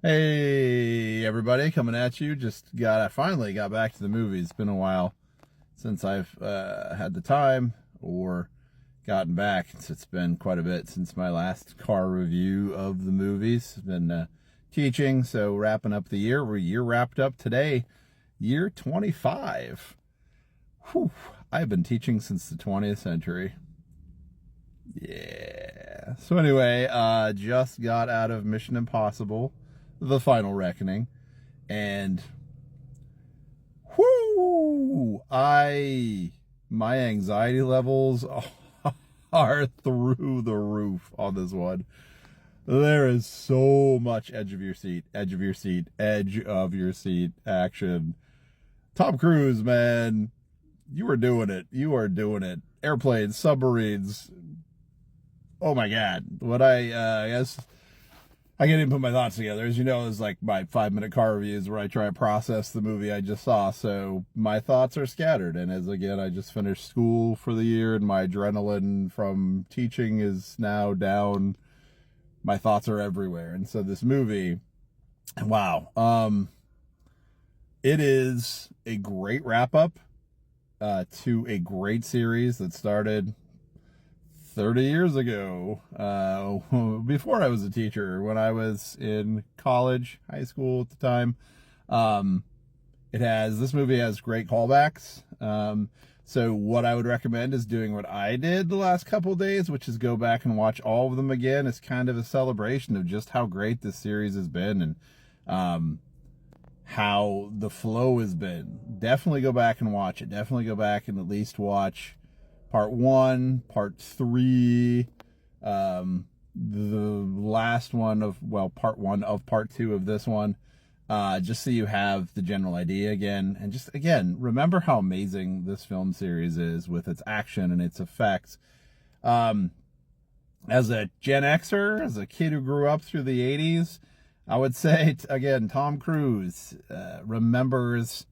Hey everybody, coming at you. I finally got back to the movies. It's been a while since I've had the time or gotten back. It's been quite a bit since my last car review of the movies. I've been teaching, so wrapping up the year. Year wrapped up today, year 25. Whew. I've been teaching since the 20th century. Yeah. So anyway, just got out of Mission Impossible, The Final Reckoning, and whoo, my anxiety levels are through the roof on this one. There is so much edge of your seat, edge of your seat action. Tom Cruise, man, you are doing it. You are doing it. Airplanes, submarines. Oh my God. I guess I can't even put my thoughts together. As you know, it's like my 5-minute car reviews where I try to process the movie I just saw. So my thoughts are scattered. And as again, I just finished school for the year and my adrenaline from teaching is now down. My thoughts are everywhere. And so this movie, wow. It is a great wrap up to a great series that started 30 years ago, before I was a teacher, when I was in college, high school at the time. Um, this movie has great callbacks. So what I would recommend is doing what I did the last couple of days, which is go back and watch all of them again. It's kind of a celebration of just how great this series has been and how the flow has been. Definitely go back and watch it. Definitely go back and at least watch part one, part three, the last one of, well, part one of part two of this one, just so you have the general idea again. And just, again, remember how amazing this film series is with its action and its effects. As a Gen Xer, as a kid who grew up through the 80s, I would say, again, Tom Cruise remembers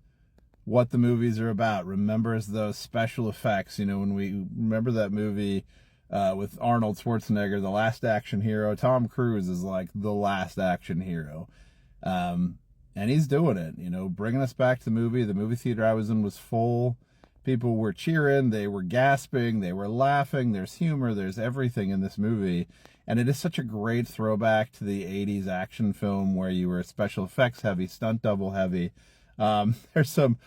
what the movies are about, remembers those special effects. You know, when we remember that movie with Arnold Schwarzenegger, The Last Action Hero, Tom Cruise is like the last action hero. And he's doing it, you know, bringing us back to the movie. The movie theater I was in was full. People were cheering, they were gasping, they were laughing. There's humor, there's everything in this movie. And it is such a great throwback to the 80s action film where you were special effects heavy, stunt double heavy. There's some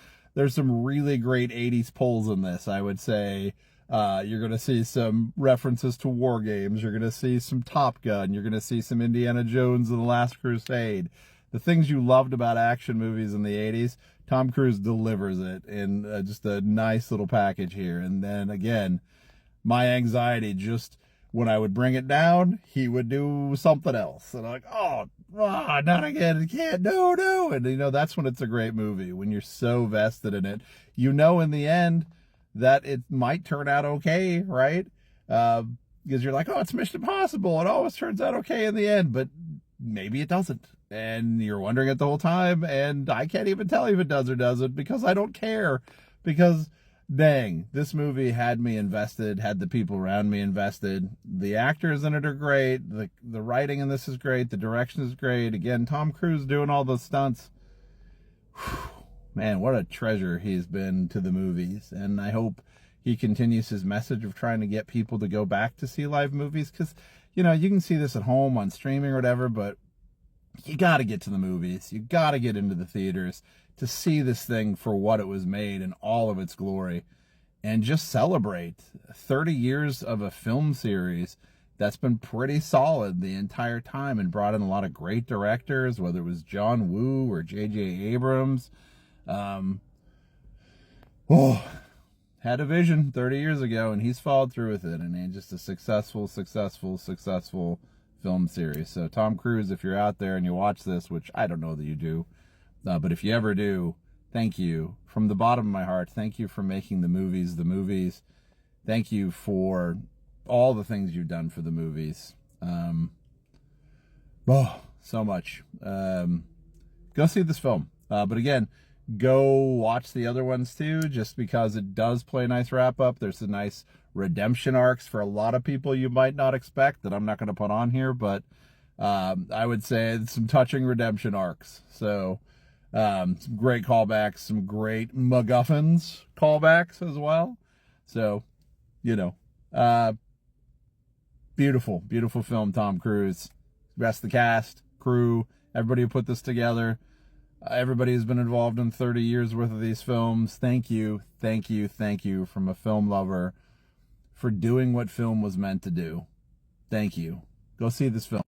really great 80s pulls in this, I would say. You're going to see some references to war games. You're going to see some Top Gun. You're going to see some Indiana Jones and the Last Crusade. The things you loved about action movies in the 80s, Tom Cruise delivers it in just a nice little package here. And then again, my anxiety just, when I would bring it down, he would do something else. And I'm like, oh, not again. I can't. No. And, you know, that's when it's a great movie, when you're so vested in it. You know, in the end, that it might turn out okay, right? Because you're like, oh, it's Mission Impossible. It always turns out okay in the end. But maybe it doesn't. And you're wondering it the whole time. And I can't even tell you if it does or doesn't because I don't care. Because dang, this movie had me invested, had the people around me invested. The actors in it are great. The writing in this is great. The direction is great. Again, Tom Cruise doing all the stunts. Whew, man, what a treasure he's been to the movies. And I hope he continues his message of trying to get people to go back to see live movies. Because, you know, you can see this at home on streaming or whatever, but you got to get to the movies. You got to get into the theaters to see this thing for what it was made in all of its glory and just celebrate 30 years of a film series that's been pretty solid the entire time and brought in a lot of great directors, whether it was John Woo or J.J. Abrams. Had a vision 30 years ago and he's followed through with it, and just a successful film series. So Tom Cruise, if you're out there and you watch this, which I don't know that you do, but if you ever do, thank you from the bottom of my heart. Thank you for making the movies. Thank you for all the things you've done for the movies. So much. Go see this film. But again, go watch the other ones too, just because it does play a nice wrap up. There's a nice redemption arcs for a lot of people you might not expect that I'm not going to put on here, but I would say some touching redemption arcs. So some great callbacks, some great MacGuffins callbacks as well. So, beautiful, beautiful film, Tom Cruise. Rest of the cast, crew, everybody who put this together. Everybody who's been involved in 30 years worth of these films. Thank you, thank you, thank you from a film lover for doing what film was meant to do. Thank you. Go see this film.